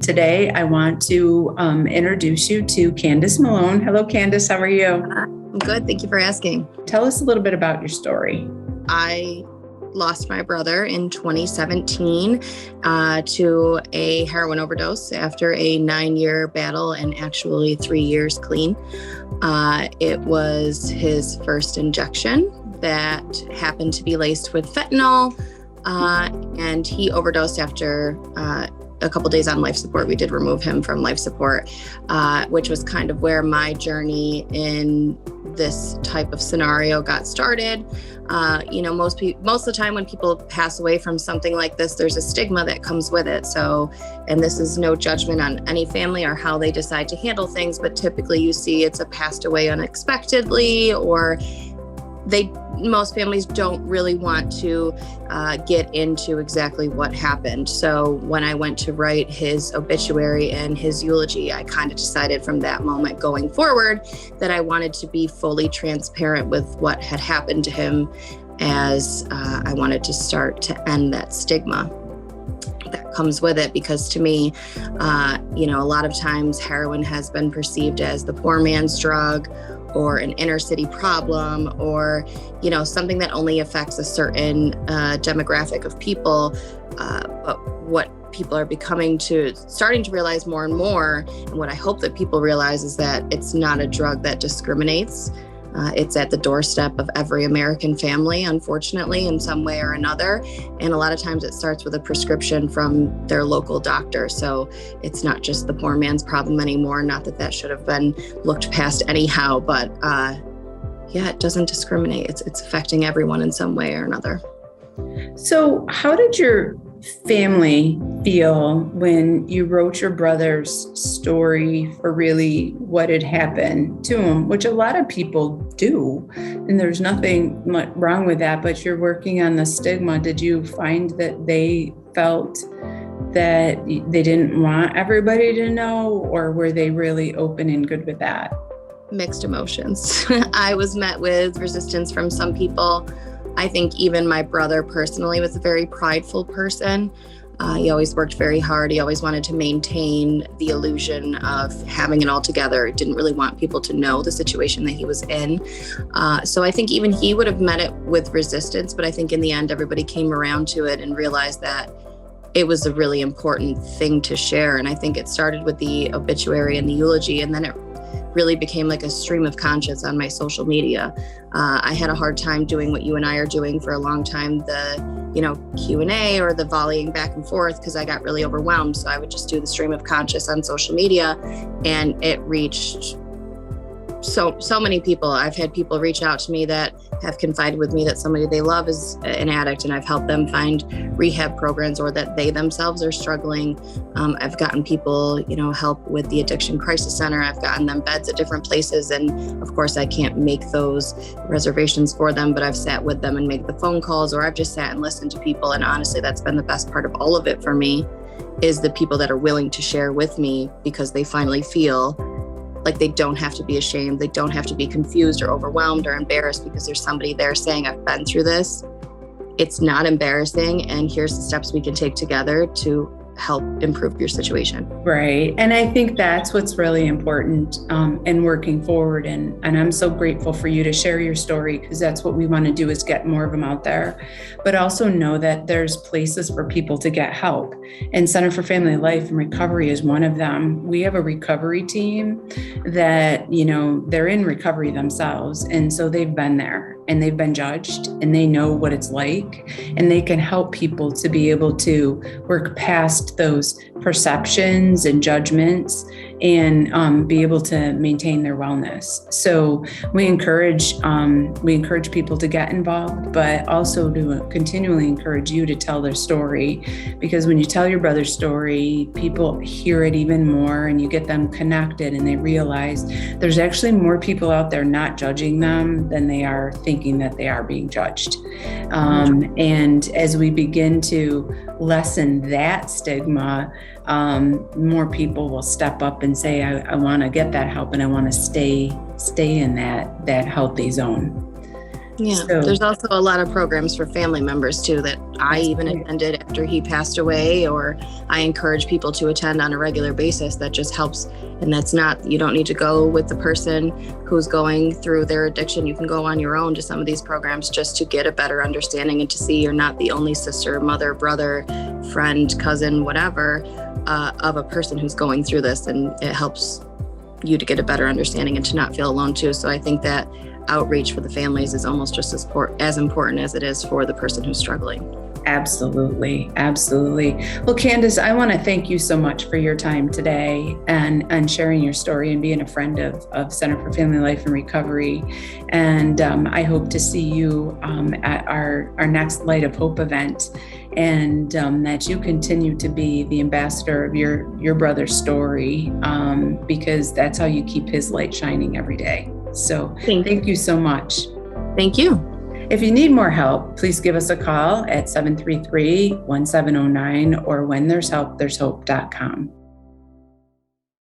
Today, I want to introduce you to Candace Malone. Hello, Candace. How are you? I'm good. Thank you for asking. Tell us a little bit about your story. I lost my brother in 2017 to a heroin overdose after a 9-year battle and actually 3 years clean. It was his first injection that happened to be laced with fentanyl, and he overdosed after a couple days on life support. We did remove him from life support, which was kind of where my journey in this type of scenario got started. Most of the time when people pass away from something like this, there's a stigma that comes with it. So, and this is no judgment on any family or how they decide to handle things, but typically you see it's a passed away unexpectedly, or most families don't really want to get into exactly what happened. So when I went to write his obituary and his eulogy, I kind of decided from that moment going forward that I wanted to be fully transparent with what had happened to him, as I wanted to start to end that stigma that comes with it. Because to me, a lot of times heroin has been perceived as the poor man's drug, or an inner city problem, or, something that only affects a certain demographic of people. But what people are starting to realize more and more, and what I hope that people realize, is that it's not a drug that discriminates. It's at the doorstep of every American family, unfortunately, in some way or another. And a lot of times it starts with a prescription from their local doctor. So it's not just the poor man's problem anymore. Not that that should have been looked past anyhow, but it doesn't discriminate. It's affecting everyone in some way or another. So how did your family feel when you wrote your brother's story for really what had happened to him, which a lot of people do, and there's nothing wrong with that, but you're working on the stigma. Did you find that they felt that they didn't want everybody to know, or were they really open and good with that? Mixed emotions. I was met with resistance from some people. I think even my brother personally was a very prideful person. He always worked very hard. He always wanted to maintain the illusion of having it all together. He didn't really want people to know the situation that he was in. So I think even he would have met it with resistance, but I think in the end, everybody came around to it and realized that it was a really important thing to share. And I think it started with the obituary and the eulogy, and then it really became like a stream of conscience on my social media. I had a hard time doing what you and I are doing for a long time, the Q&A or the volleying back and forth, because I got really overwhelmed. So I would just do the stream of conscious on social media, and it reached so many people. I've had people reach out to me that have confided with me that somebody they love is an addict, and I've helped them find rehab programs, or that they themselves are struggling. I've gotten people, help with the Addiction Crisis Center. I've gotten them beds at different places. And of course, I can't make those reservations for them, but I've sat with them and made the phone calls, or I've just sat and listened to people. And honestly, that's been the best part of all of it for me, is the people that are willing to share with me, because they finally feel like they don't have to be ashamed. They don't have to be confused or overwhelmed or embarrassed, because there's somebody there saying, I've been through this. It's not embarrassing, and here's the steps we can take together to help improve your situation. Right. And I think that's what's really important in working forward. And I'm so grateful for you to share your story, because that's what we want to do, is get more of them out there, but also know that there's places for people to get help. And Center for Family Life and Recovery is one of them. We have a recovery team that, they're in recovery themselves. And so they've been there, and they've been judged, and they know what it's like, and they can help people to be able to work past those perceptions and judgments, and be able to maintain their wellness. So we encourage people to get involved, but also to continually encourage you to tell their story, because when you tell your brother's story, people hear it even more, and you get them connected, and they realize there's actually more people out there not judging them than they are thinking that they are being judged. And as we begin to lessen that stigma, more people will step up and say, I want to get that help, and I want to stay in that healthy zone. Yeah, So there's also a lot of programs for family members too that I that's even great. attended after he passed away, or I encourage people to attend on a regular basis. That just helps. And that's not, you don't need to go with the person who's going through their addiction. You can go on your own to some of these programs just to get a better understanding and to see you're not the only sister, mother, brother, friend, cousin, whatever, of a person who's going through this. And it helps you to get a better understanding and to not feel alone too. So I think that outreach for the families is almost just as important as it is for the person who's struggling. Absolutely. Absolutely. Well, Candace, I want to thank you so much for your time today and sharing your story and being a friend of Center for Family Life and Recovery. And I hope to see you at our next Light of Hope event, and that you continue to be the ambassador of your brother's story, because that's how you keep his light shining every day. So thank you so much. Thank you. If you need more help, please give us a call at 733-1709 or whenthere'shelpthere'shope.com.